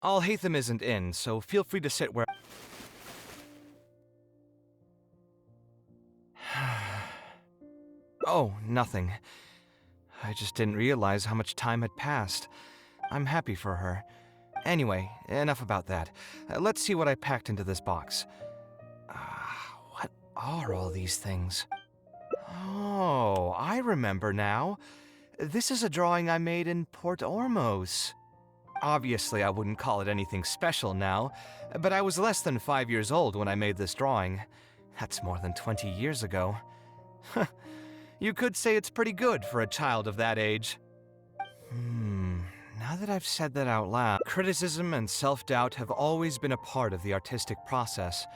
Alhaitham isn't in, so feel free to sit where... Oh, nothing. I just didn't realize how much time had passed. I'm happy for her. Anyway, enough about that. Let's see what I packed into this box. What are all these things? Oh, I remember now. This is a drawing I made in Port Ormos. Obviously, I wouldn't call it anything special now, but I was less than 5 years old when I made this drawing. That's more than 20 years ago. You could say it's pretty good for a child of that age. Now that I've said that out loud, criticism and self-doubt have always been a part of the artistic process.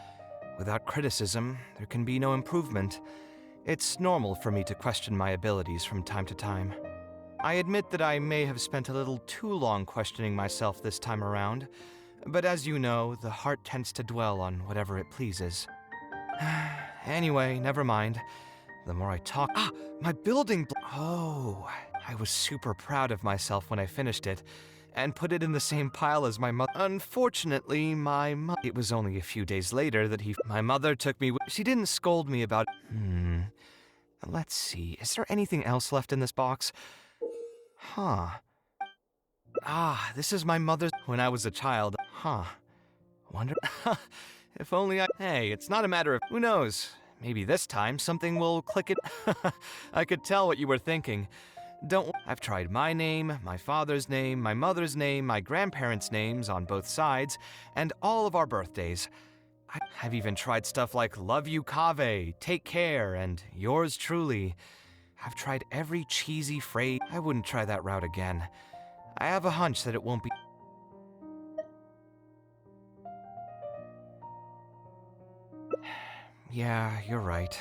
Without criticism, there can be no improvement. It's normal for me to question my abilities from time to time. I admit that I may have spent a little too long questioning myself this time around, but as you know, the heart tends to dwell on whatever it pleases. Anyway, never mind. The more I talk— my building oh, I was super proud of myself when I finished it, and put it in the same pile as my mother. Unfortunately, it was only a few days later that my mother took me— She didn't scold me about— Let's see, is there anything else left in this box? This is my mother's— when I was a child. Wonder— if only Hey, it's not a matter of— Who knows? Maybe this time something will click it. I could tell what you were thinking. I've tried my name, my father's name, my mother's name, my grandparents' names on both sides, and all of our birthdays. I've even tried stuff like love you, Kaveh, take care, and yours truly. I've tried every cheesy phrase. I wouldn't try that route again. I have a hunch that it won't be— Yeah, you're right.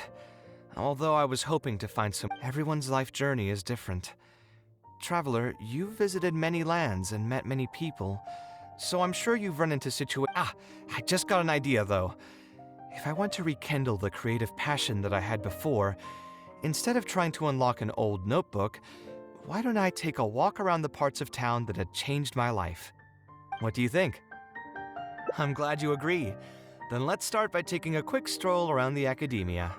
Although I was hoping to find some— Everyone's life journey is different. Traveler, you've visited many lands and met many people, so I'm sure you've run into I just got an idea, though. If I want to rekindle the creative passion that I had before, instead of trying to unlock an old notebook, why don't I take a walk around the parts of town that had changed my life? What do you think? I'm glad you agree. Then let's start by taking a quick stroll around the academia.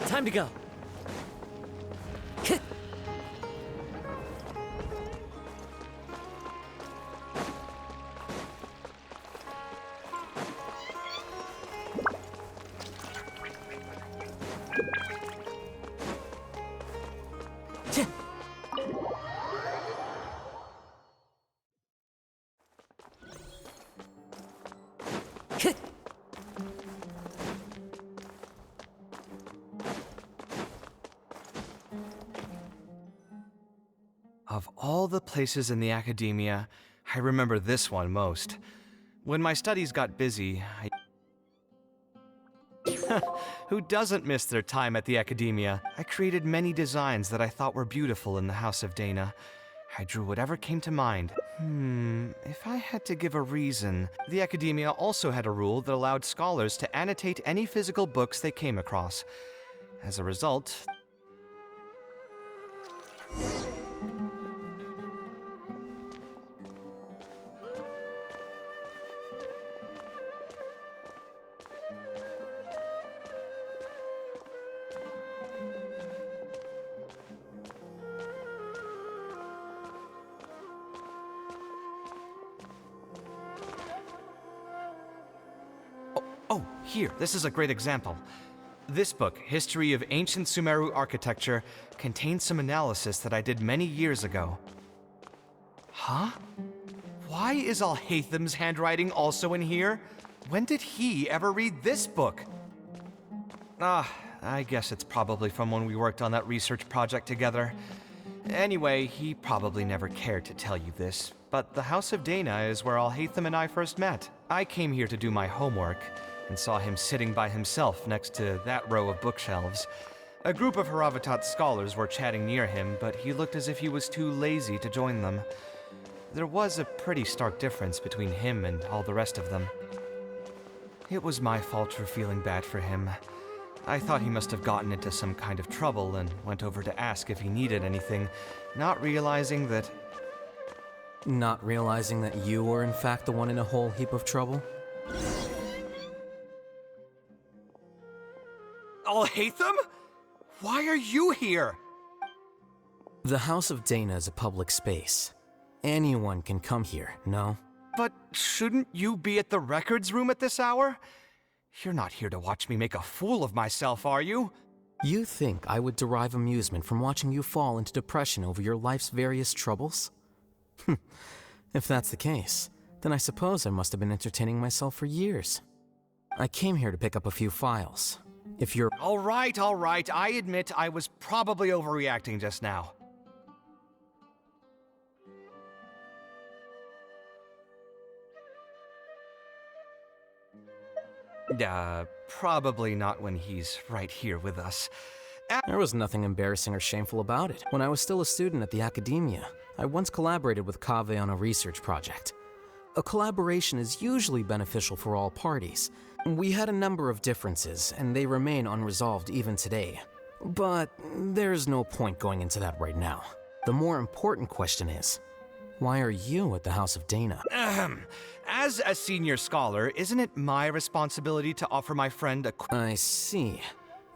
Time to go. Of all the places in the academia, I remember this one most. When my studies got busy, Who doesn't miss their time at the academia? I created many designs that I thought were beautiful in the House of Dana. I drew whatever came to mind. If I had to give a reason... The academia also had a rule that allowed scholars to annotate any physical books they came across. As a result... Oh, here, this is a great example. This book, History of Ancient Sumeru Architecture, contains some analysis that I did many years ago. Huh? Why is Alhatham's handwriting also in here? When did he ever read this book? I guess it's probably from when we worked on that research project together. Anyway, he probably never cared to tell you this, but the House of Dana is where Alhatham and I first met. I came here to do my homework, and saw him sitting by himself next to that row of bookshelves. A group of Haravatat scholars were chatting near him, but he looked as if he was too lazy to join them. There was a pretty stark difference between him and all the rest of them. It was my fault for feeling bad for him. I thought he must have gotten into some kind of trouble and went over to ask if he needed anything, not realizing that... Not realizing that you were in fact the one in a whole heap of trouble? Alhatham? Why are you here? The House of Dana is a public space. Anyone can come here, no? But shouldn't you be at the records room at this hour? You're not here to watch me make a fool of myself, are you? You think I would derive amusement from watching you fall into depression over your life's various troubles? If that's the case, then I suppose I must have been entertaining myself for years. I came here to pick up a few files. If you're... All right. I admit I was probably overreacting just now. Probably not when he's right here with us. There was nothing embarrassing or shameful about it. When I was still a student at the academia, I once collaborated with Kaveh on a research project. A collaboration is usually beneficial for all parties. We had a number of differences, and they remain unresolved even today. But there's no point going into that right now. The more important question is, why are you at the House of Dana? As a senior scholar, isn't it my responsibility to offer my friend a... I see.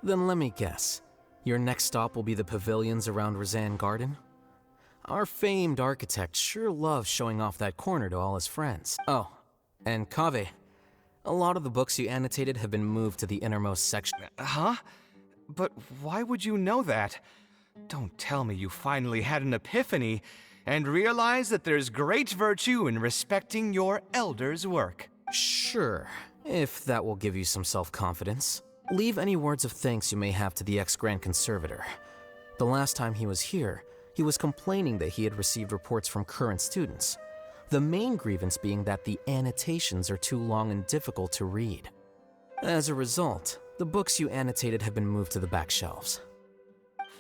Then let me guess. Your next stop will be the pavilions around Razan Garden? Our famed architect sure loves showing off that corner to all his friends. Oh, and Kaveh, a lot of the books you annotated have been moved to the innermost section. Huh? But why would you know that? Don't tell me you finally had an epiphany and realized that there's great virtue in respecting your elder's work. Sure, if that will give you some self-confidence. Leave any words of thanks you may have to the ex-Grand Conservator. The last time he was here, he was complaining that he had received reports from current students. The main grievance being that the annotations are too long and difficult to read. As a result, the books you annotated have been moved to the back shelves.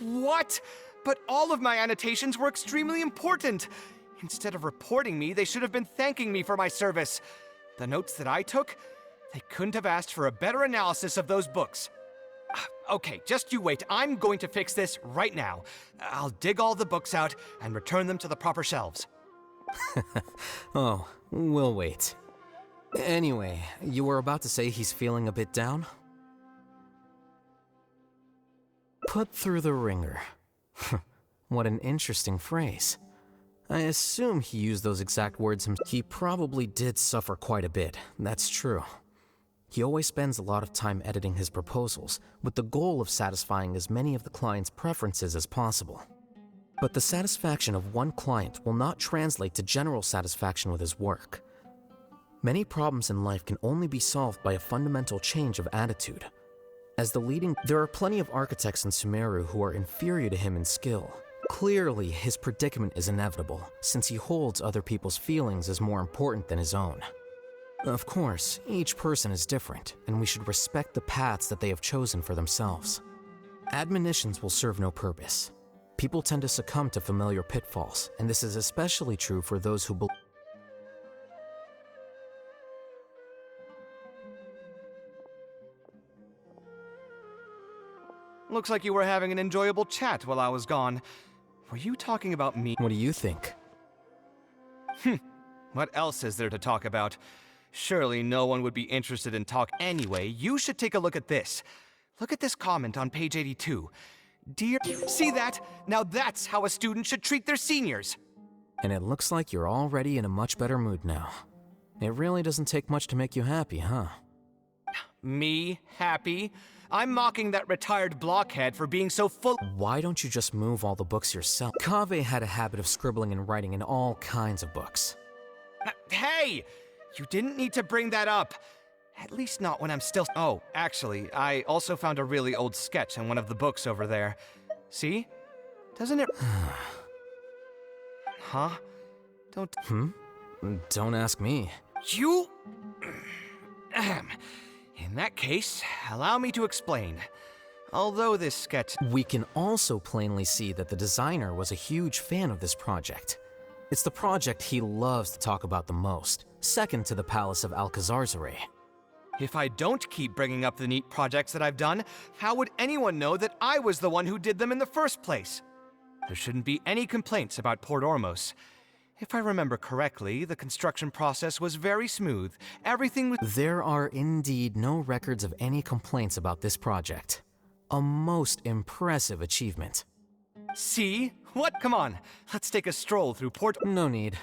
What? But all of my annotations were extremely important. Instead of reporting me, they should have been thanking me for my service. The notes that I took, they couldn't have asked for a better analysis of those books. Okay, just you wait. I'm going to fix this right now. I'll dig all the books out and return them to the proper shelves. Oh, we'll wait. Anyway, you were about to say he's feeling a bit down? Put through the ringer. What an interesting phrase. I assume he used those exact words himself. He probably did suffer quite a bit, that's true. He always spends a lot of time editing his proposals, with the goal of satisfying as many of the client's preferences as possible. But the satisfaction of one client will not translate to general satisfaction with his work. Many problems in life can only be solved by a fundamental change of attitude. There are plenty of architects in Sumeru who are inferior to him in skill. Clearly, his predicament is inevitable, since he holds other people's feelings as more important than his own. Of course, each person is different, and we should respect the paths that they have chosen for themselves. Admonitions will serve no purpose. People tend to succumb to familiar pitfalls, and this is especially true for those who believe. Looks like you were having an enjoyable chat while I was gone. Were you talking about me? What do you think? What else is there to talk about? Surely no one would be interested in talk anyway. You should take a look at this. Look at this comment on page 82. Dear... See that? Now that's how a student should treat their seniors. And it looks like you're already in a much better mood now. It really doesn't take much to make you happy, huh? Me happy? I'm mocking that retired blockhead for being so full. Why don't you just move all the books yourself? Kaveh had a habit of scribbling and writing in all kinds of books. Hey! You didn't need to bring that up. At least not when I'm still. Oh, actually, I also found a really old sketch in one of the books over there. See? Doesn't it. Huh? Don't. Don't ask me. You. In that case, allow me to explain. Although this sketch. We can also plainly see that the designer was a huge fan of this project. It's the project he loves to talk about the most, second to the Palace of Alcazarzaray. If I don't keep bringing up the neat projects that I've done, how would anyone know that I was the one who did them in the first place? There shouldn't be any complaints about Port Ormos. If I remember correctly, the construction process was very smooth. Everything was. There are indeed no records of any complaints about this project. A most impressive achievement. See? What? Come on, let's take a stroll through Port. No need.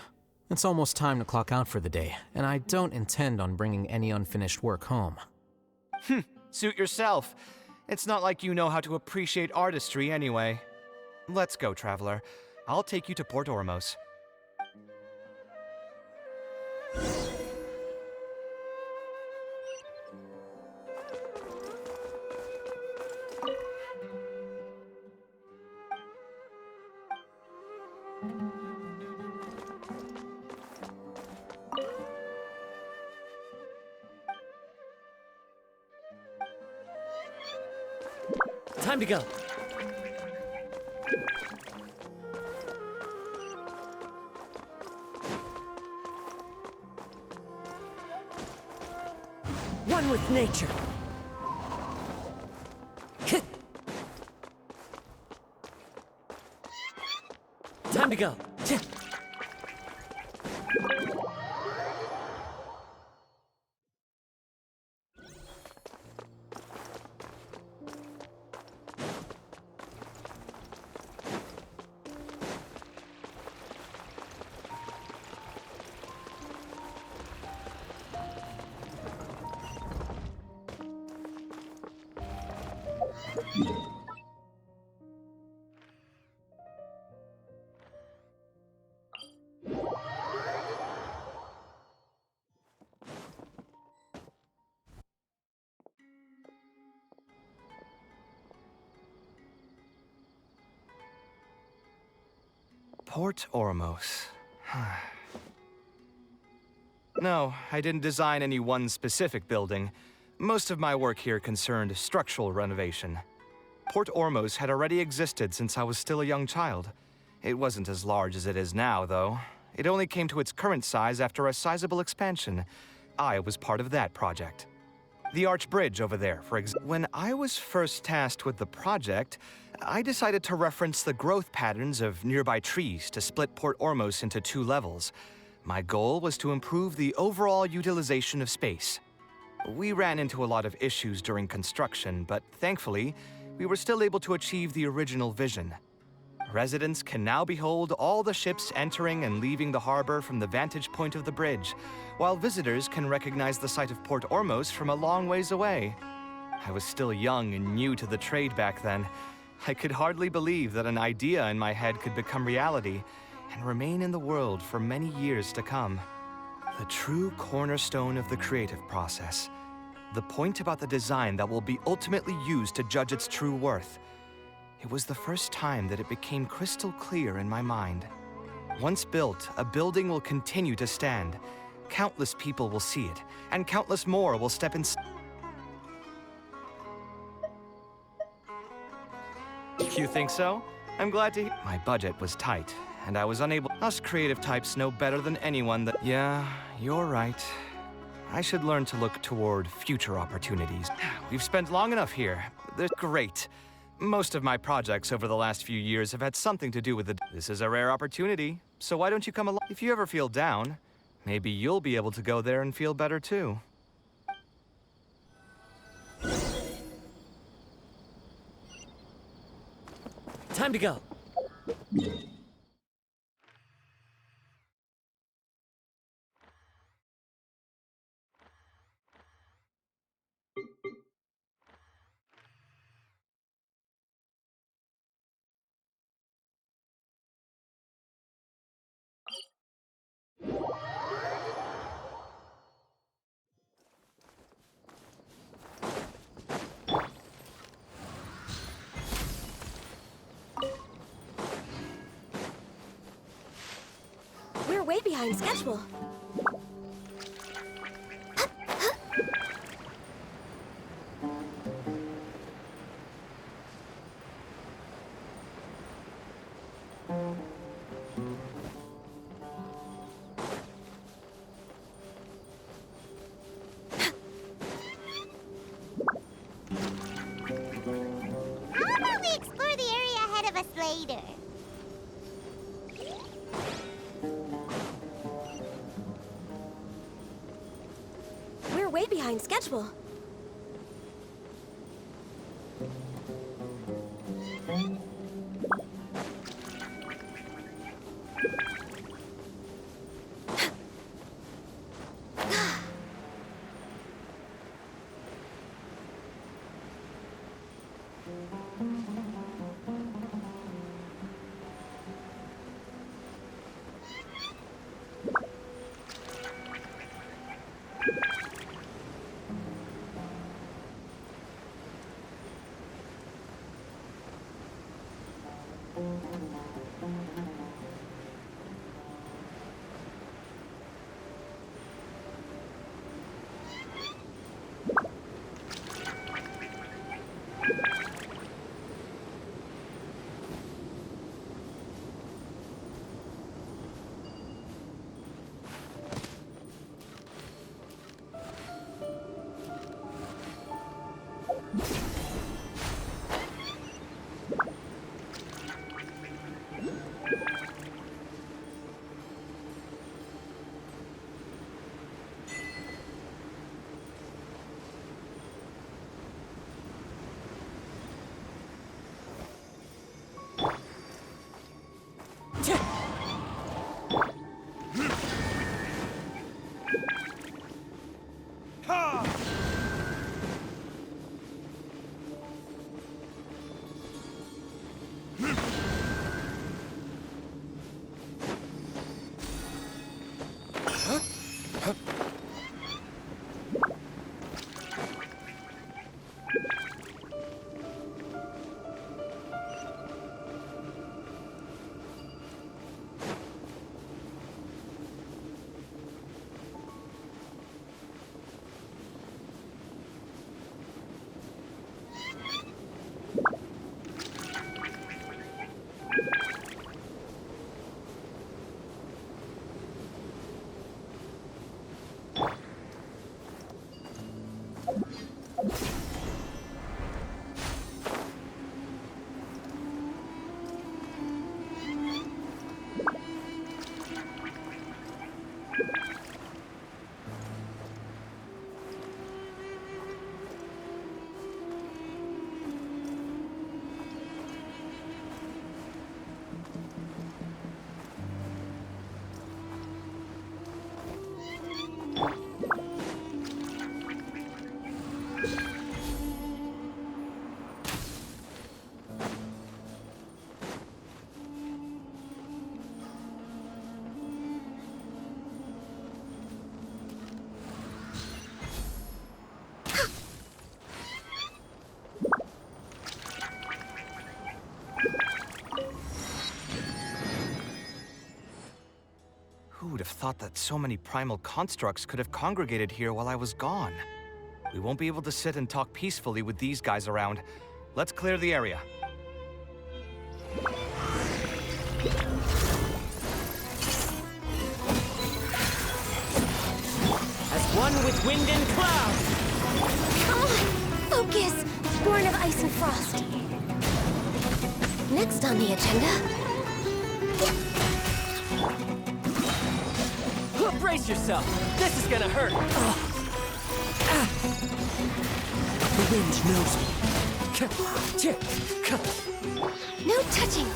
It's almost time to clock out for the day, and I don't intend on bringing any unfinished work home. Suit yourself. It's not like you know how to appreciate artistry anyway. Let's go, traveler. I'll take you to Port Ormos. Time to go. One with nature. Time to go. Port Ormos. No, I didn't design any one specific building. Most of my work here concerned structural renovation. Port Ormos had already existed since I was still a young child. It wasn't as large as it is now, though. It only came to its current size after a sizable expansion. I was part of that project. The arch bridge over there, for example. When I was first tasked with the project, I decided to reference the growth patterns of nearby trees to split Port Ormos into 2 levels. My goal was to improve the overall utilization of space. We ran into a lot of issues during construction, but thankfully, we were still able to achieve the original vision. Residents can now behold all the ships entering and leaving the harbor from the vantage point of the bridge, while visitors can recognize the site of Port Ormos from a long ways away. I was still young and new to the trade back then. I could hardly believe that an idea in my head could become reality and remain in the world for many years to come. The true cornerstone of the creative process. The point about the design that will be ultimately used to judge its true worth. It was the first time that it became crystal clear in my mind. Once built, a building will continue to stand. Countless people will see it, and countless more will step inside. You think so? I'm glad to hear. My budget was tight, and I was unable. Us creative types know better than anyone that. Yeah, you're right. I should learn to look toward future opportunities. We've spent long enough here. They're great. Most of my projects over the last few years have had something to do with the. This is a rare opportunity, so why don't you come along? If you ever feel down, maybe you'll be able to go there and feel better too. Time to go. way behind schedule. How about we explore the area ahead of us later? We're way behind schedule. Who would have thought that so many primal constructs could have congregated here while I was gone? We won't be able to sit and talk peacefully with these guys around. Let's clear the area. As one with wind and cloud! Come on! Focus! Born of ice and frost. Next on the agenda... Brace yourself! This is gonna hurt! The wind knows me. No touching!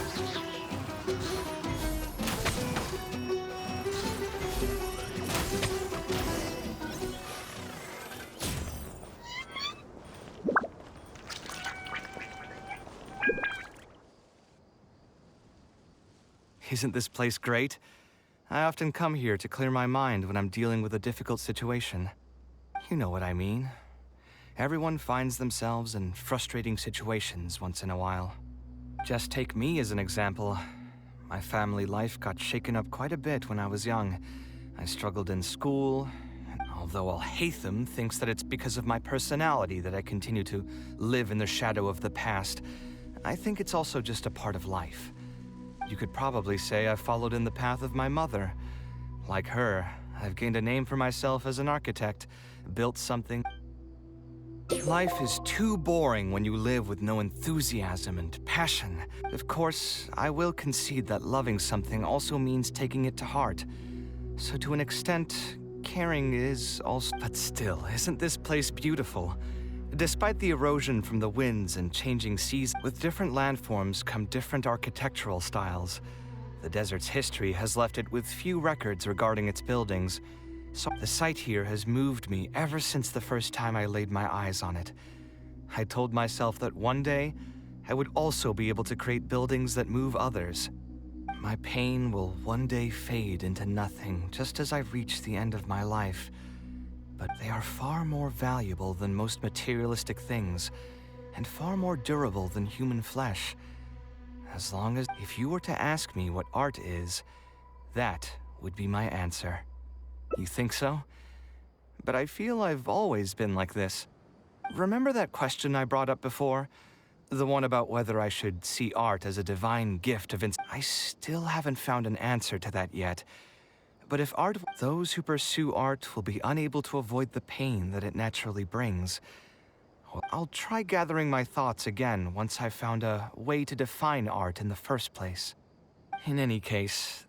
Isn't this place great? I often come here to clear my mind when I'm dealing with a difficult situation. You know what I mean. Everyone finds themselves in frustrating situations once in a while. Just take me as an example. My family life got shaken up quite a bit when I was young. I struggled in school, and although Alhaitham thinks that it's because of my personality that I continue to live in the shadow of the past, I think it's also just a part of life. You could probably say I followed in the path of my mother. Like her, I've gained a name for myself as an architect, built something. Life is too boring when you live with no enthusiasm and passion. Of course, I will concede that loving something also means taking it to heart. So to an extent, caring is also... But still, isn't this place beautiful? Despite the erosion from the winds and changing seas, with different landforms come different architectural styles. The desert's history has left it with few records regarding its buildings, so the site here has moved me ever since the first time I laid my eyes on it. I told myself that one day, I would also be able to create buildings that move others. My pain will one day fade into nothing, just as I reach the end of my life. But they are far more valuable than most materialistic things, and far more durable than human flesh. As long as... If you were to ask me what art is, that would be my answer. You think so? But I feel I've always been like this. Remember that question I brought up before? The one about whether I should see art as a divine gift of I still haven't found an answer to that yet. But if art... Those who pursue art will be unable to avoid the pain that it naturally brings. Well, I'll try gathering my thoughts again once I've found a way to define art in the first place. In any case...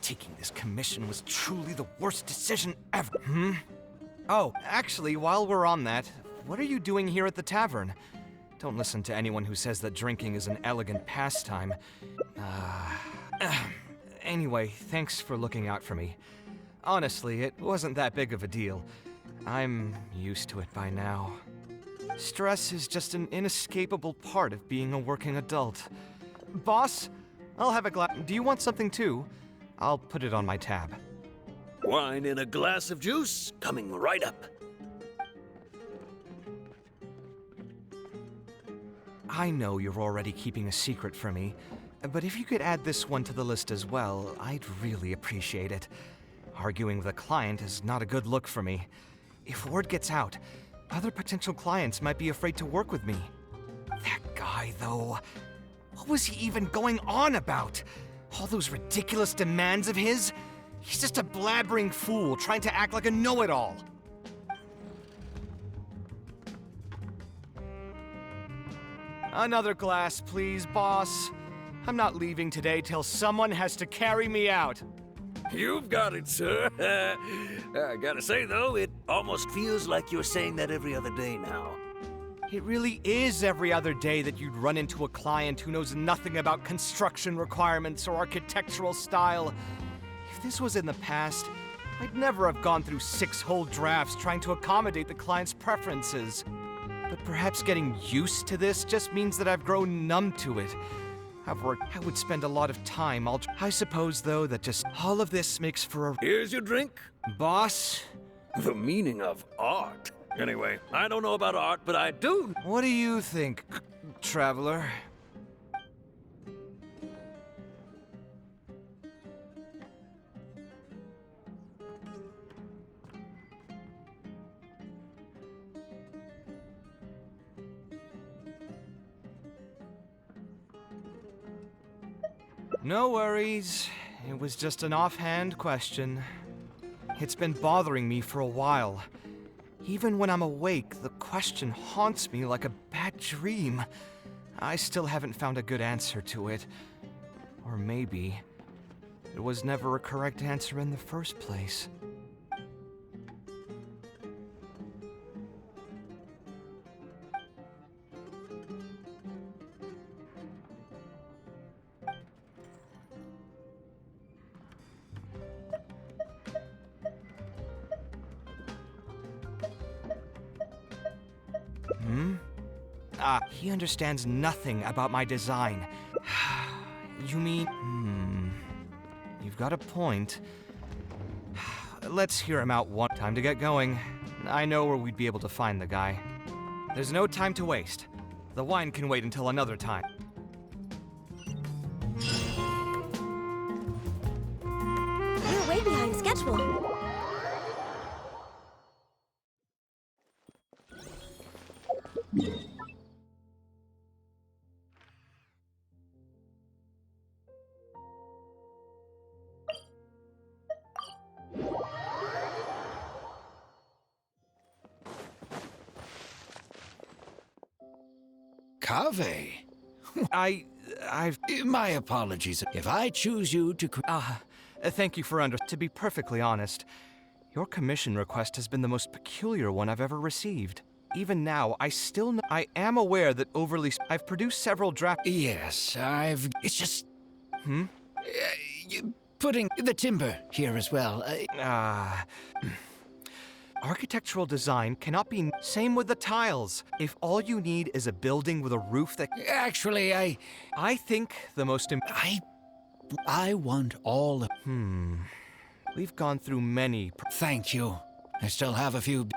Taking this commission was truly the worst decision ever. Oh, actually, while we're on that, what are you doing here at the tavern? Don't listen to anyone who says that drinking is an elegant pastime. Anyway, thanks for looking out for me. Honestly, it wasn't that big of a deal. I'm used to it by now. Stress is just an inescapable part of being a working adult. Boss, I'll have a glass. Do you want something too? I'll put it on my tab. Wine in a glass of juice, coming right up. I know you're already keeping a secret from me, but if you could add this one to the list as well, I'd really appreciate it. Arguing with a client is not a good look for me. If word gets out, other potential clients might be afraid to work with me. That guy, though, what was he even going on about? All those ridiculous demands of his? He's just a blabbering fool trying to act like a know-it-all. Another glass, please, boss. I'm not leaving today till someone has to carry me out. You've got it, sir. I gotta say, though, it almost feels like you're saying that every other day now. It really is every other day that you'd run into a client who knows nothing about construction requirements or architectural style. If this was in the past, I'd never have gone through 6 whole drafts trying to accommodate the client's preferences. But perhaps getting used to this just means that I've grown numb to it. I would spend a lot of time. I suppose, though, that just all of this makes for a... Here's your drink. Boss? The meaning of art. Anyway, I don't know about art, but I do. What do you think, traveler? No worries. It was just an offhand question. It's been bothering me for a while. Even when I'm awake, the question haunts me like a bad dream. I still haven't found a good answer to it. Or maybe it was never a correct answer in the first place. He understands nothing about my design. You mean... You've got a point. Let's hear him out one time to get going. I know where we'd be able to find the guy. There's no time to waste. The wine can wait until another time. We're way behind schedule. Kaveh. I've... My apologies. If I choose you to... Thank you for To be perfectly honest, your commission request has been the most peculiar one I've ever received. Even now, I am aware that I've produced several drafts. Yes, It's just... Putting the timber here as well. Architectural design cannot be... Same with the tiles. If all you need is a building with a roof that... Actually, I think the most... I want all... We've gone through many... Thank you. I still have a few...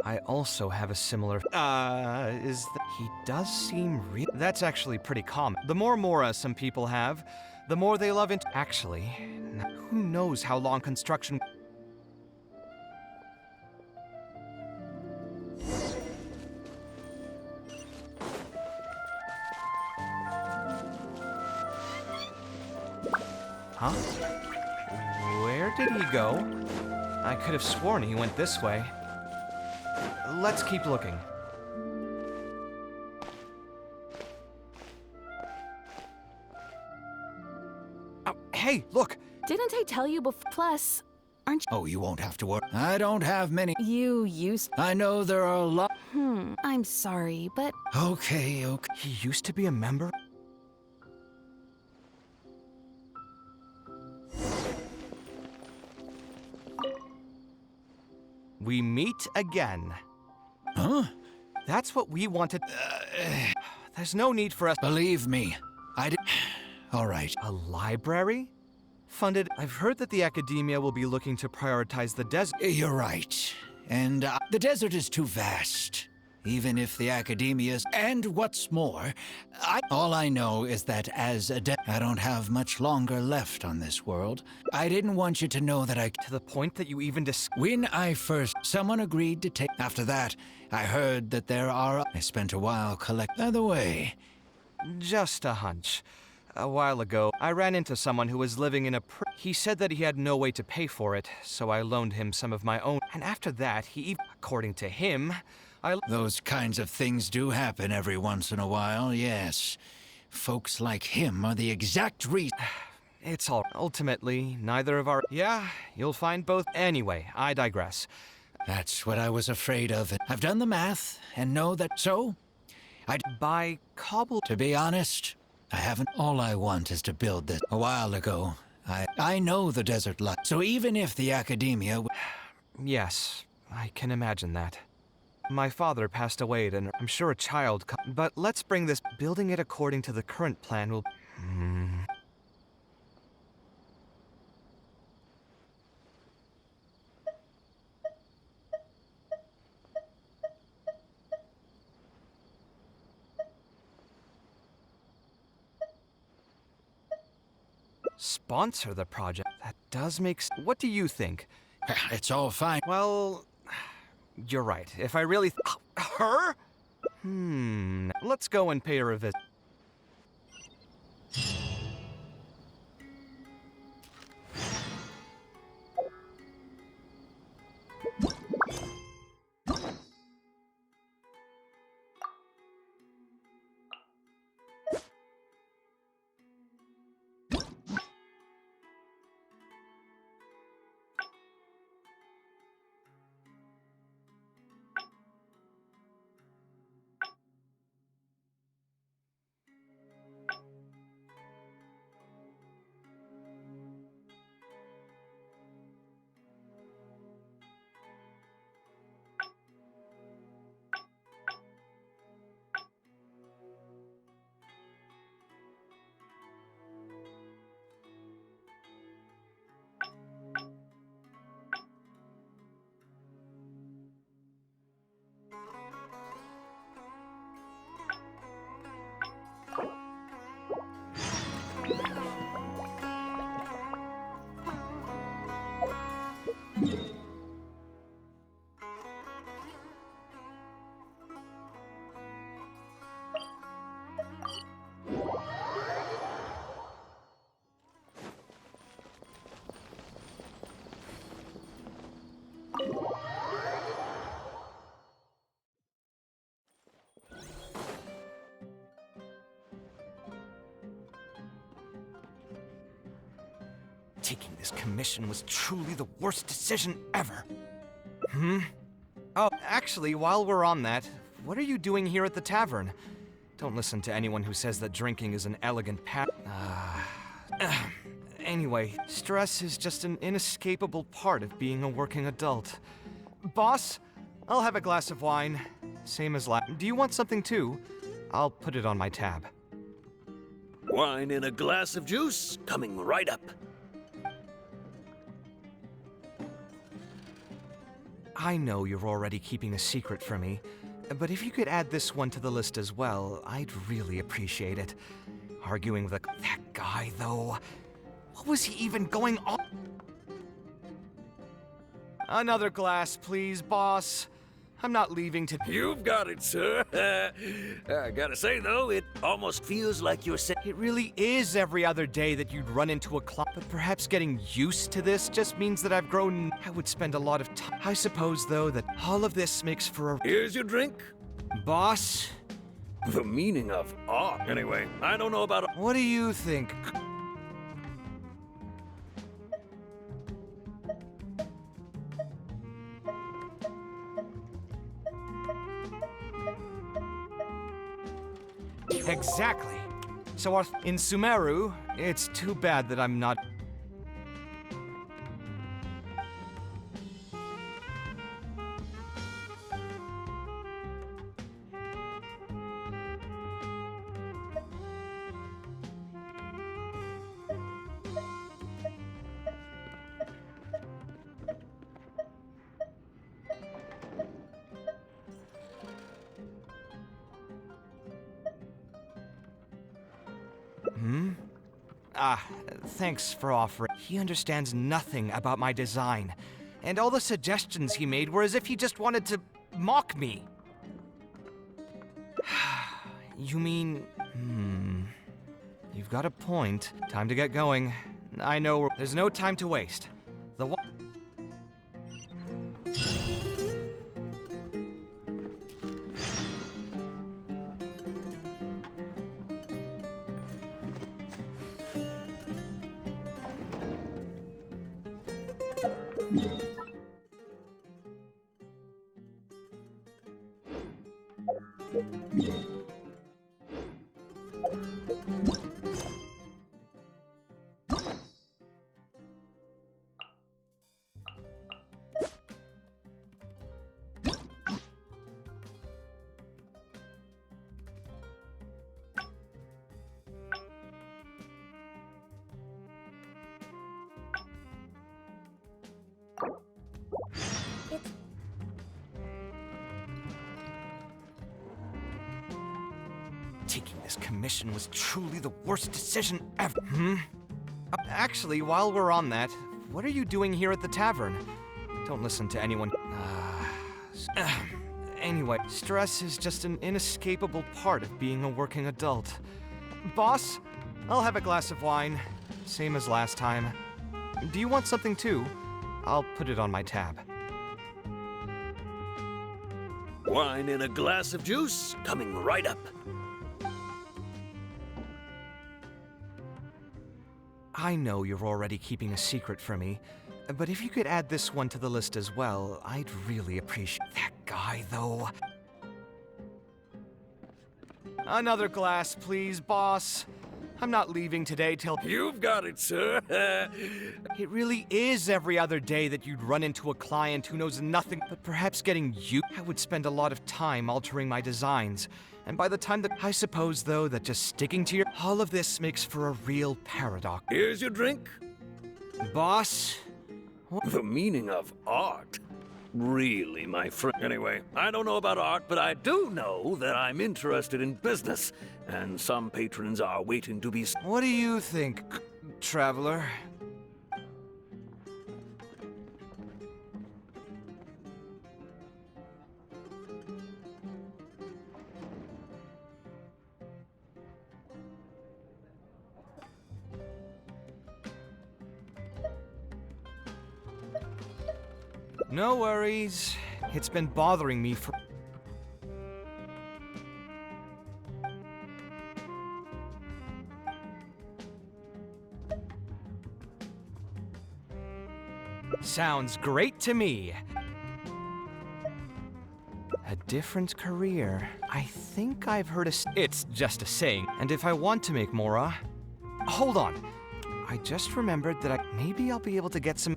I also have a similar... He does seem real... That's actually pretty common. The more Mora some people have, the more they love it. Actually, who knows how long construction... Huh? Where did he go? I could have sworn he went this way. Let's keep looking. Oh, hey, look! Didn't I tell you before? Plus, aren't you? Oh, you won't have to worry. I don't have many. You used. I know there are a lot. I'm sorry, but. Okay. He used to be a member? We meet again. Huh? That's what we wanted. There's no need for us. Believe me, I did. All right. A library? Funded. I've heard that the academia will be looking to prioritize the desert. You're right. And the desert is too vast. Even if the academia's... And what's more, all I know is that as a I don't have much longer left on this world. I didn't want you to know that To the point that you even When I first... Someone agreed to take... After that, I heard that there are... I spent a while By the way... Just a hunch. A while ago, I ran into someone who was living in a He said that he had no way to pay for it, so I loaned him some of my own. And after that, according to him... Those kinds of things do happen every once in a while, yes. Folks like him are the exact reason. It's all... Ultimately, neither of our... Yeah, you'll find both... Anyway, I digress. That's what I was afraid of. I've done the math, and know that... So, By cobble... To be honest, I haven't... All I want is to build this. A while ago, I know the desert life. So even if the academia... Yes, I can imagine that. My father passed away, and I'm sure a child... But let's bring this... Building it according to the current plan will... Sponsor the project? That does make... What do you think? It's all fine. Well... You're right. If I really... Her? Let's go and pay her a visit. Taking this commission was truly the worst decision ever. Oh, actually, while we're on that, what are you doing here at the tavern? Don't listen to anyone who says that drinking is an elegant Anyway, stress is just an inescapable part of being a working adult. Boss, I'll have a glass of wine. Same as last. Do you want something too? I'll put it on my tab. Wine in a glass of juice, coming right up. I know you're already keeping a secret from me, but if you could add this one to the list as well, I'd really appreciate it. Arguing with that guy, though. What was he even going on? Another glass, please, boss. I'm not leaving to. You've got it, sir. I gotta say, though, it almost feels like you're It really is every other day that you'd run into a clock, but perhaps getting used to this just means that I've grown. I would spend a lot of time. I suppose, though, that all of this makes for a. Here's your drink. Boss? The meaning of art. Anyway, I don't know about. What do you think? Exactly. So in Sumeru, it's too bad that I'm not. Thanks for offering. He understands nothing about my design, and all the suggestions he made were as if he just wanted to mock me. You mean... You've got a point. Time to get going. I know there's no time to waste. The one... Taking this commission was truly the worst decision ever. Actually, while we're on that, what are you doing here at the tavern? Don't listen to anyone. Anyway, stress is just an inescapable part of being a working adult. Boss, I'll have a glass of wine, same as last time. Do you want something too? I'll put it on my tab. Wine and a glass of juice coming right up. I know you're already keeping a secret from me, but if you could add this one to the list as well, I'd really appreciate that guy, though. Another glass, please, boss. I'm not leaving today till... You've got it, sir. It really is every other day that you'd run into a client who knows nothing, but perhaps getting you... I would spend a lot of time altering my designs, and by the time that... I suppose, though, that just sticking to your... All of this makes for a real paradox. Here's your drink. Boss? The meaning of art. Really, my friend. Anyway, I don't know about art, but I do know that I'm interested in business, and some patrons are waiting to be... What do you think, traveler? No worries. It's been bothering me for... Sounds great to me. A different career. I think I've heard It's just a saying, and if I want to make more, Hold on. I just remembered that maybe I'll be able to get some...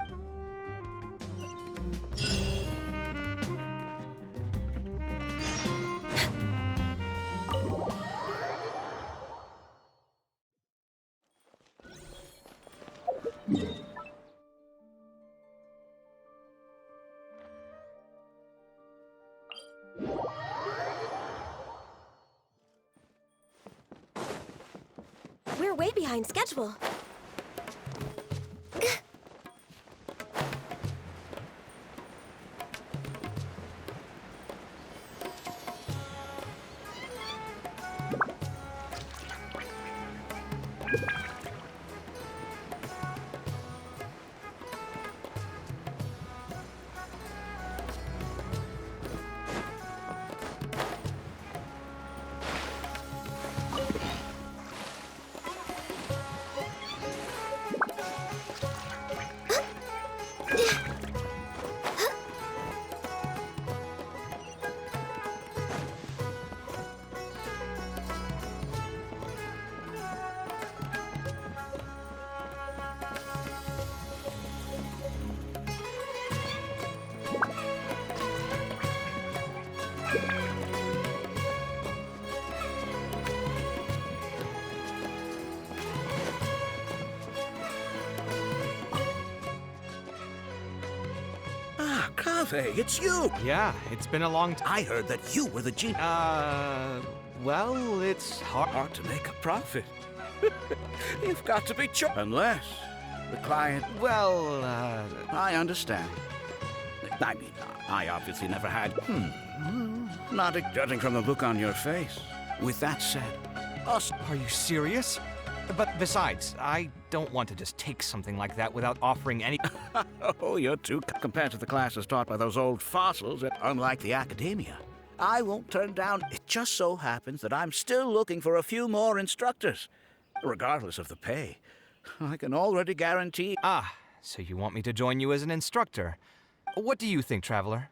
We're way behind schedule. Kaveh, it's you! Yeah, it's been a long time. I heard that you were the genius. Well, it's Hard to make a profit. You've got to be unless the client... Well, I understand. I mean, I obviously never had... Not judging from the look on your face. With that said, us... Are you serious? But besides, I don't want to just take something like that without offering any... Oh, you're too... Compared to the classes taught by those old fossils, unlike the academia. I won't turn down... It just so happens that I'm still looking for a few more instructors. Regardless of the pay. I can already guarantee... Ah, so you want me to join you as an instructor. What do you think, Traveler?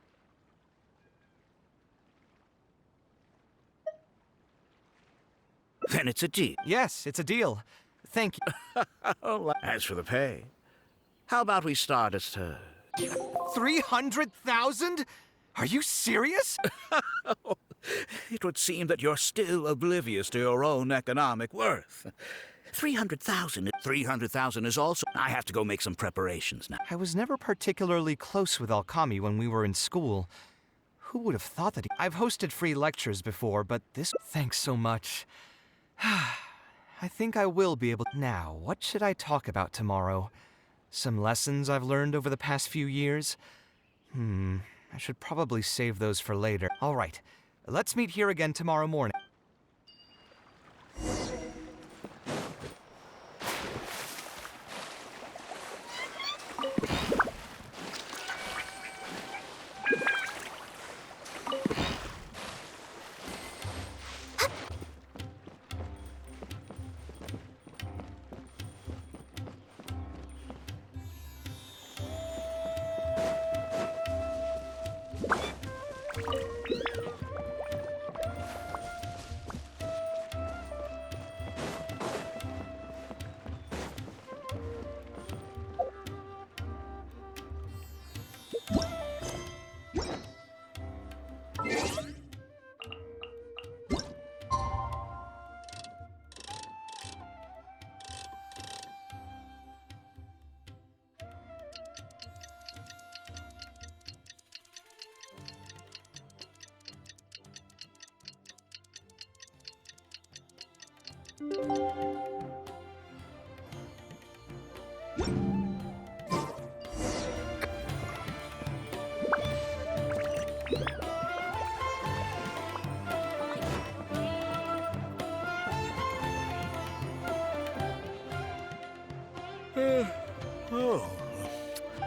Then it's a deal. Yes, it's a deal. Thank you. As for the pay, how about we start at 300,000? Are you serious? It would seem that you're still oblivious to your own economic worth. 300,000. 300,000 is also... I have to go make some preparations now. I was never particularly close with Alkami when we were in school. Who would have thought that I've hosted free lectures before, but this... Thanks so much. I think I will be able... Now, what should I talk about tomorrow? Some lessons I've learned over the past few years? I should probably save those for later. All right, let's meet here again tomorrow morning.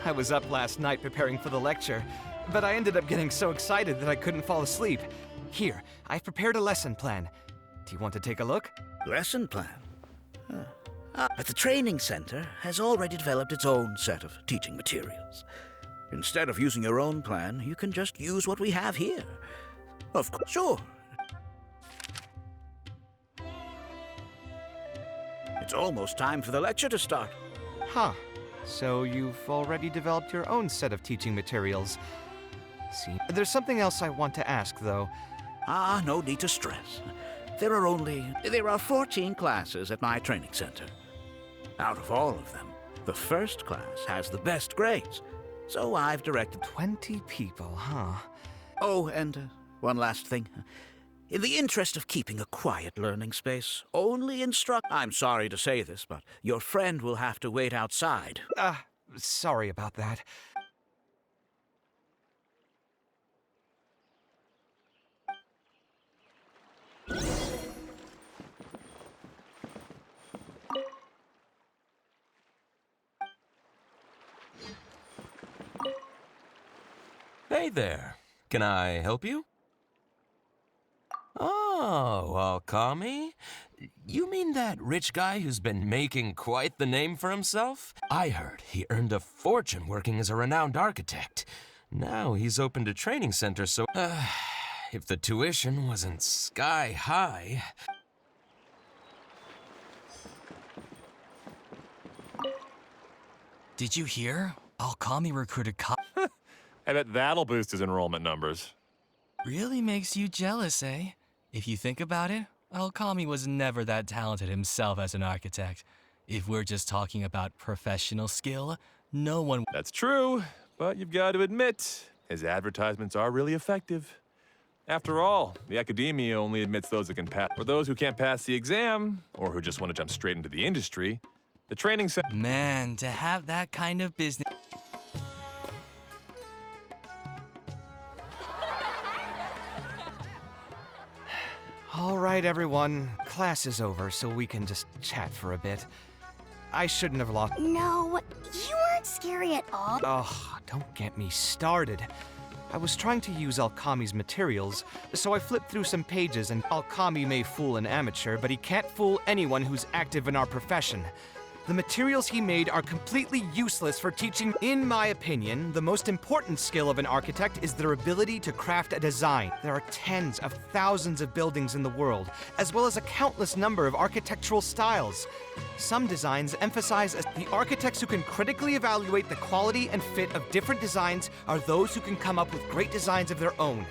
I was up last night preparing for the lecture, but I ended up getting so excited that I couldn't fall asleep. Here, I've prepared a lesson plan. Do you want to take a look? Lesson plan? But the training center has already developed its own set of teaching materials. Instead of using your own plan, you can just use what we have here. Of course, sure. It's almost time for the lecture to start. Huh. So you've already developed your own set of teaching materials. See, there's something else I want to ask, though. No need to stress. There are 14 classes at my training center. Out of all of them, the first class has the best grades. So I've directed 20 people, huh? Oh, and one last thing. In the interest of keeping a quiet learning space, only instruct... I'm sorry to say this, but your friend will have to wait outside. Sorry about that. Hey there. Can I help you? Oh, Alkami? You mean that rich guy who's been making quite the name for himself? I heard he earned a fortune working as a renowned architect. Now he's opened a training center, so... if the tuition wasn't sky high... Did you hear? Alkami recruited I bet that'll boost his enrollment numbers. Really makes you jealous, eh? If you think about it, Alkami was never that talented himself as an architect. If we're just talking about professional skill, no one... That's true, but you've got to admit, his advertisements are really effective. After all, the academia only admits those that can pass. For those who can't pass the exam, or who just want to jump straight into the industry, the training center... Man, to have that kind of business... All right, everyone. Class is over, so we can just chat for a bit. I shouldn't have lost... No, you weren't scary at all. Oh, don't get me started. I was trying to use Alkami's materials, so I flipped through some pages, and Alkami may fool an amateur, but he can't fool anyone who's active in our profession. The materials he made are completely useless for teaching. In my opinion, the most important skill of an architect is their ability to craft a design. There are tens of thousands of buildings in the world, as well as a countless number of architectural styles. Some designs emphasize the architects who can critically evaluate the quality and fit of different designs are those who can come up with great designs of their own.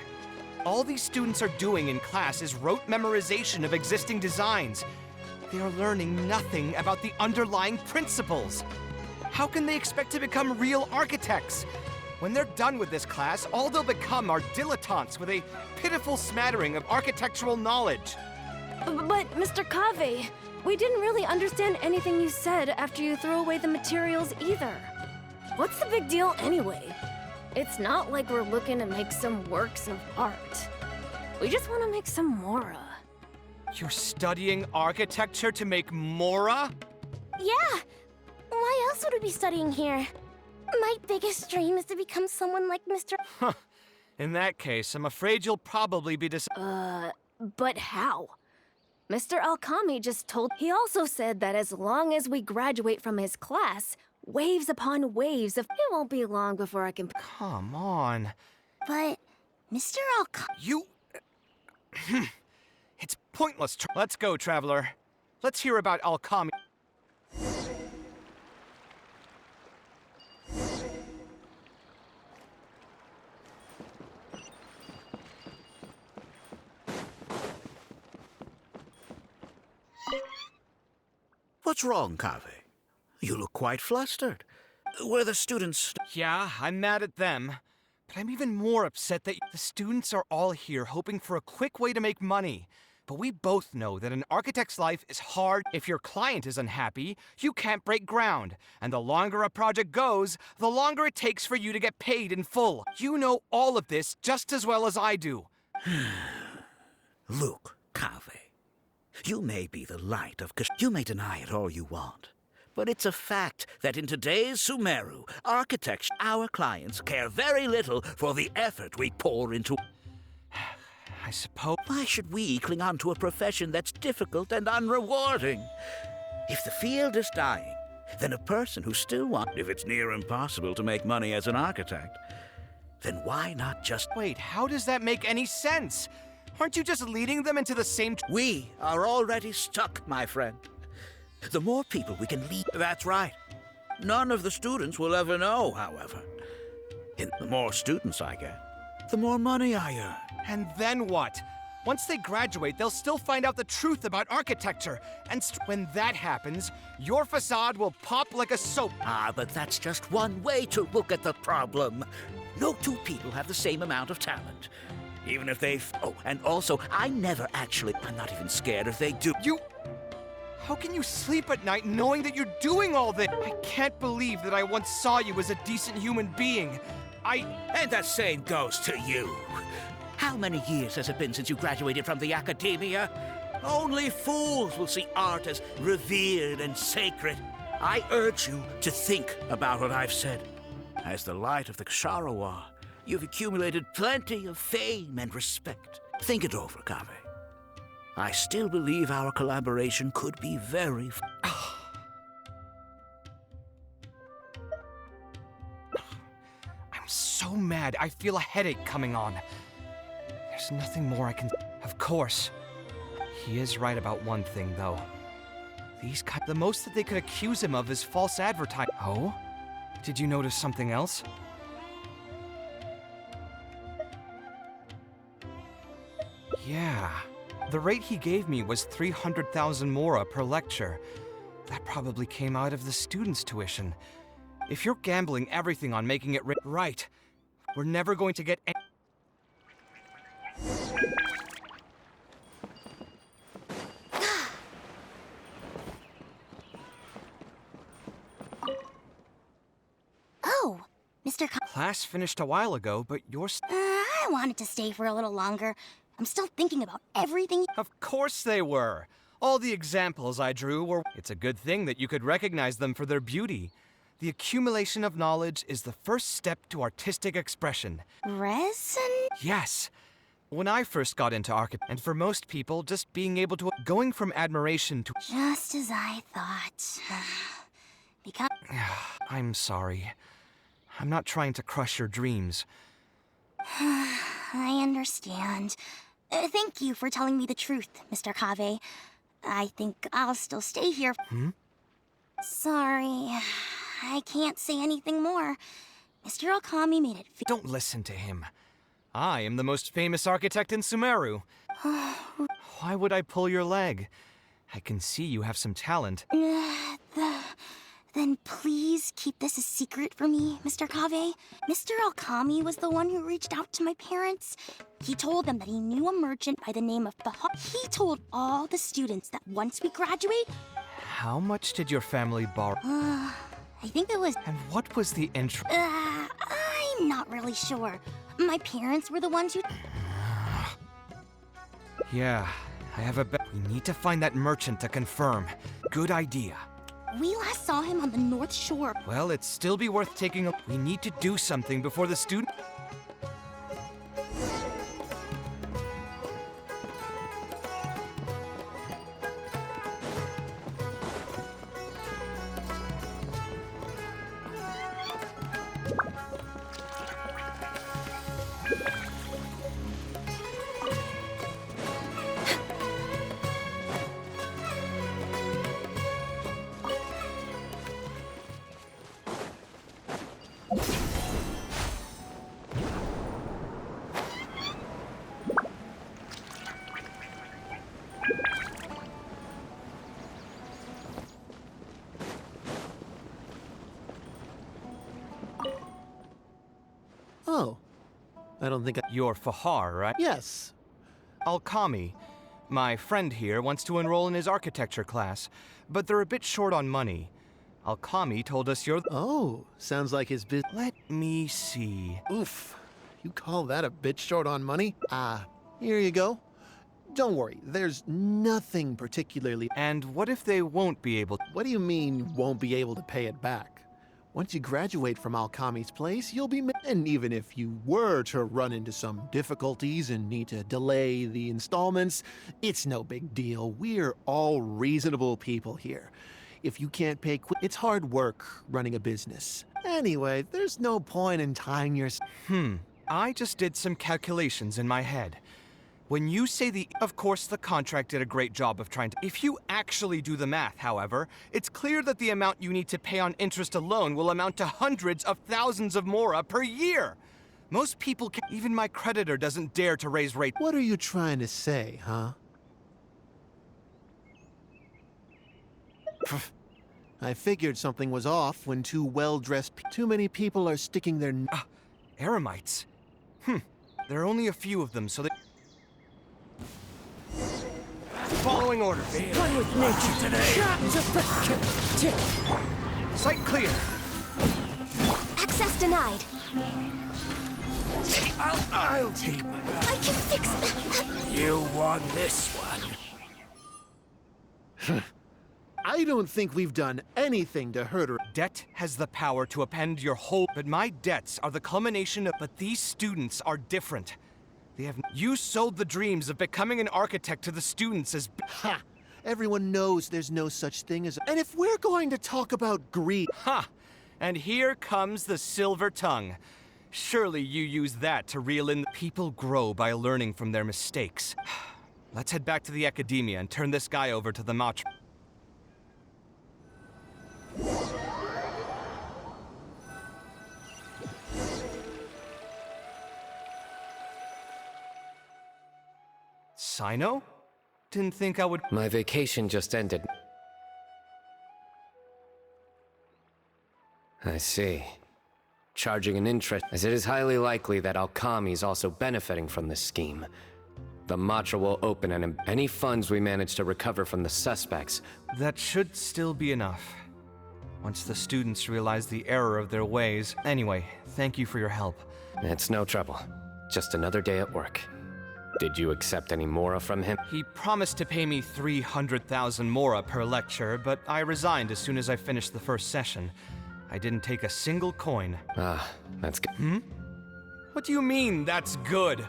All these students are doing in class is rote memorization of existing designs. They are learning nothing about the underlying principles. How can they expect to become real architects? When they're done with this class, all they'll become are dilettantes with a pitiful smattering of architectural knowledge. But, Mr. Kaveh, we didn't really understand anything you said after you threw away the materials either. What's the big deal anyway? It's not like we're looking to make some works of art. We just want to make some Mora. You're studying architecture to make Mora? Yeah. Why else would we be studying here? My biggest dream is to become someone like Mr. Huh. In that case, I'm afraid you'll probably be But how? Mr. Alkami just told. He also said that as long as we graduate from his class, waves upon waves of. It won't be long before I can. Come on. But Mr. Alkami. You. It's pointless. Let's go, traveler. Let's hear about Alkami. What's wrong, Kaveh? You look quite flustered. Were the students... Yeah, I'm mad at them. But I'm even more upset that the students are all here hoping for a quick way to make money. But we both know that an architect's life is hard. If your client is unhappy, you can't break ground. And the longer a project goes, the longer it takes for you to get paid in full. You know all of this just as well as I do. Look, Kaveh. You may be the light of Kashmir. You may deny it all you want. But it's a fact that in today's Sumeru, architects, our clients care very little for the effort we pour into. I suppose. Why should we cling on to a profession that's difficult and unrewarding? If the field is dying, then a person who still wants. If it's near impossible to make money as an architect, then why not just. Wait, how does that make any sense? Aren't you just leading them into the same... We are already stuck, my friend. The more people we can lead... That's right. None of the students will ever know, however. And the more students I get, the more money I earn. And then what? Once they graduate, they'll still find out the truth about architecture. And when that happens, your facade will pop like a soap. Ah, but that's just one way to look at the problem. No two people have the same amount of talent. Even if they... Oh, and also, I'm not even scared if they do. How can you sleep at night knowing that you're doing all this? I can't believe that I once saw you as a decent human being. And the same goes to you. How many years has it been since you graduated from the academia? Only fools will see art as revered and sacred. I urge you to think about what I've said. As the light of the Ksharawar, you've accumulated plenty of fame and respect. Think it over, Kaveh. I still believe our collaboration could be very... I'm so mad. I feel a headache coming on. There's nothing more I can... Of course. He is right about one thing, though. The most that they could accuse him of is false advertising. Oh? Did you notice something else? Yeah. The rate he gave me was 300,000 mora per lecture. That probably came out of the students' tuition. If you're gambling everything on making it right, we're never going to get any... Oh, Mr. Class finished a while ago, but you're... I wanted to stay for a little longer. I'm still thinking about everything. Of course they were. All the examples I drew were... It's a good thing that you could recognize them for their beauty. The accumulation of knowledge is the first step to artistic expression. Resin? Yes. When I first got into architecture, and for most people, just being able to... Going from admiration to... Just as I thought. Because... I'm sorry. I'm not trying to crush your dreams. I understand. Thank you for telling me the truth, Mr. Kaveh. I think I'll still stay here. Sorry. I can't say anything more. Mr. Alkami made it... Don't listen to him. I am the most famous architect in Sumeru. Why would I pull your leg? I can see you have some talent. Then please keep this a secret for me, Mr. Kaveh. Mr. Alkami was the one who reached out to my parents. He told them that he knew a merchant by the name of He told all the students that once we graduate... How much did your family borrow? I think it was... And what was the intro? I I'm not really sure. My parents were the ones who... Yeah, I have a bet. We need to find that merchant to confirm. Good idea. We last saw him on the North Shore. Well, it'd still be worth taking a... We need to do something before the student... Oh. I don't think I... You're Fahar, right? Yes. Alkami. My friend here wants to enroll in his architecture class, but they're a bit short on money. Alkami told us you're... Oh, sounds like his business... Let me see. Oof. You call that a bit short on money? Here you go. Don't worry, there's nothing particularly... And what if they won't be able... What do you mean, won't be able to pay it back? Once you graduate from Alkami's place, you'll be... And even if you were to run into some difficulties and need to delay the installments, it's no big deal. We're all reasonable people here. If you can't pay quick, it's hard work running a business. Anyway, there's no point in tying your... I just did some calculations in my head. When you say the... Of course, the contract did a great job of trying to... If you actually do the math, however, it's clear that the amount you need to pay on interest alone will amount to hundreds of thousands of mora per year. Most people can... Even my creditor doesn't dare to raise rates. What are you trying to say, huh? I figured something was off when two well-dressed... Too many people are sticking their... Eremites? There are only a few of them, so they... Following orders. One with nature today. Sight clear. Access denied. I'll take my back. I can fix that. You won this one. I don't think we've done anything to hurt her. Debt has the power to append your whole... But my debts are the culmination of... But these students are different. They have... You sold the dreams of becoming an architect to the students as... Ha! Everyone knows there's no such thing as... And if we're going to talk about greed... Ha! And here comes the silver tongue. Surely you use that to reel in... People grow by learning from their mistakes. Let's head back to the academia and turn this guy over to the match... Sino? Didn't think I would... My vacation just ended. I see. Charging an interest, as it is highly likely that Alkami is also benefiting from this scheme. The Matra will open and any funds we manage to recover from the suspects. That should still be enough. Once the students realize the error of their ways. Anyway, thank you for your help. It's no trouble. Just another day at work. Did you accept any mora from him? He promised to pay me 300,000 mora per lecture, but I resigned as soon as I finished the first session. I didn't take a single coin. That's good. What do you mean, that's good?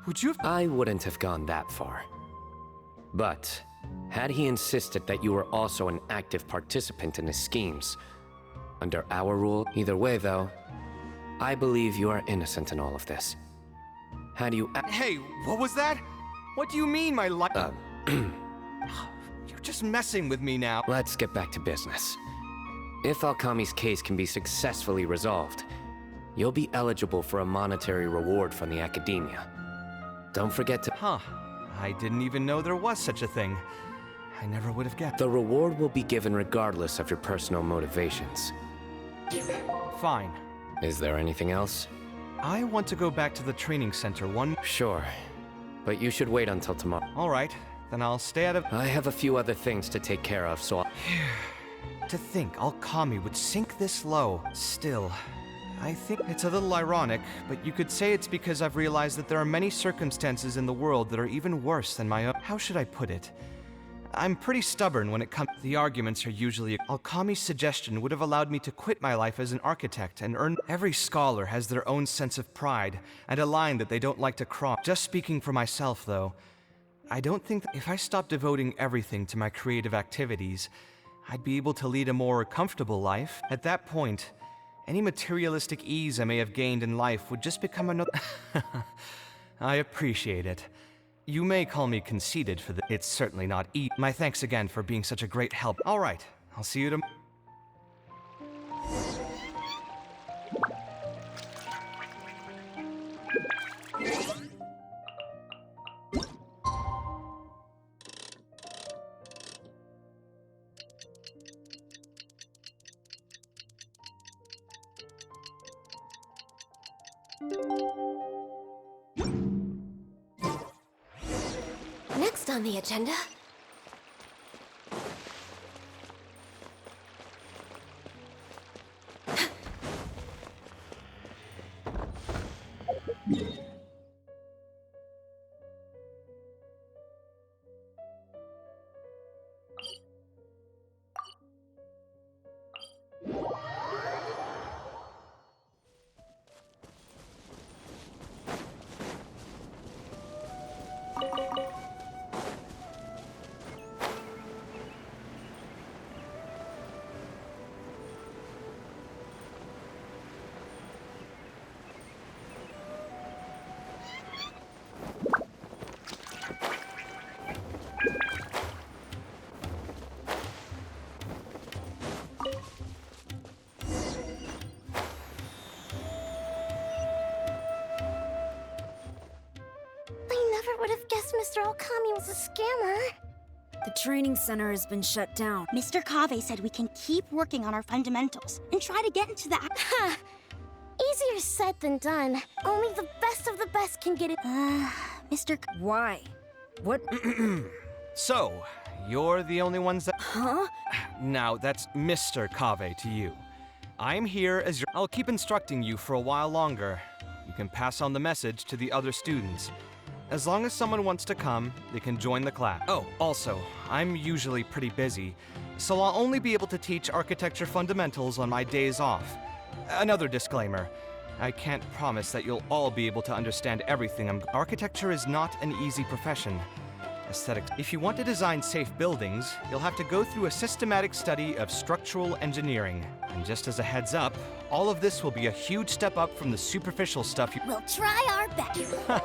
Would you have... I wouldn't have gone that far. But, had he insisted that you were also an active participant in his schemes, under our rule, either way though, I believe you are innocent in all of this. How do you... Hey, what was that? What do you mean, my life? You're just messing with me now. Let's get back to business. If Alkami's case can be successfully resolved, you'll be eligible for a monetary reward from the academia. Don't forget to... I didn't even know there was such a thing. I never would have guessed. The reward will be given regardless of your personal motivations. Fine. Is there anything else? I want to go back to the training center one... Sure. But you should wait until tomorrow. All right. Then I'll stay out of... I have a few other things to take care of, so I'll... To think Alkami would sink this low. Still, I think it's a little ironic, but you could say it's because I've realized that there are many circumstances in the world that are even worse than my own. How should I put it? I'm pretty stubborn when it comes. The arguments are usually. Alkami's suggestion would have allowed me to quit my life as an architect and earn. Every scholar has their own sense of pride and a line that they don't like to cross. Just speaking for myself, though, I don't think that if I stopped devoting everything to my creative activities, I'd be able to lead a more comfortable life. At that point, any materialistic ease I may have gained in life would just become another. I appreciate it. You may call me conceited for the. It's certainly not My thanks again for being such a great help. All right, I'll see you tomorrow. Next on the agenda. Would have guessed Mr. Alkami was a scammer. The training center has been shut down. Mr. Kaveh said we can keep working on our fundamentals and try to get into the. Ha! Easier said than done. Only the best of the best can get it. Mr. Why? What? So, you're the only ones that. Huh? Now, that's Mr. Kaveh to you. I'm here as your. I'll keep instructing you for a while longer. You can pass on the message to the other students. As long as someone wants to come, they can join the class. Oh, also, I'm usually pretty busy, so I'll only be able to teach architecture fundamentals on my days off. Another disclaimer, I can't promise that you'll all be able to understand everything. Architecture is not an easy profession. Aesthetics. If you want to design safe buildings, you'll have to go through a systematic study of structural engineering. And just as a heads up, all of this will be a huge step up from the superficial stuff you. We'll try our best.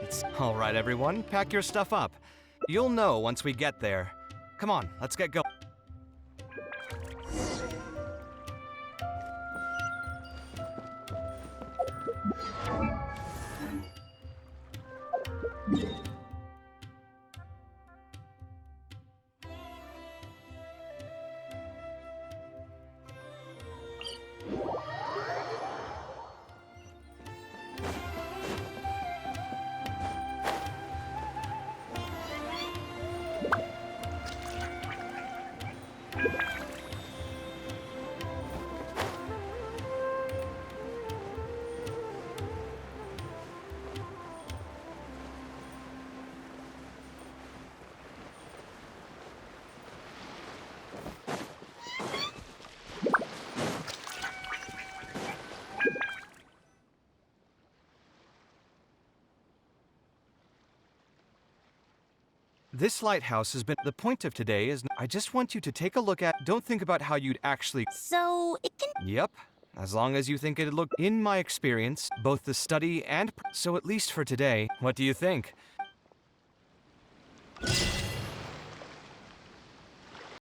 It's all right, everyone. Pack your stuff up. You'll know once we get there. Come on, let's get going. This lighthouse has been. The point of today is. I just want you to take a look at. Don't think about how you'd actually. So it can. Yep. As long as you think it'd look. In my experience, both the study and. So at least for today, what do you think?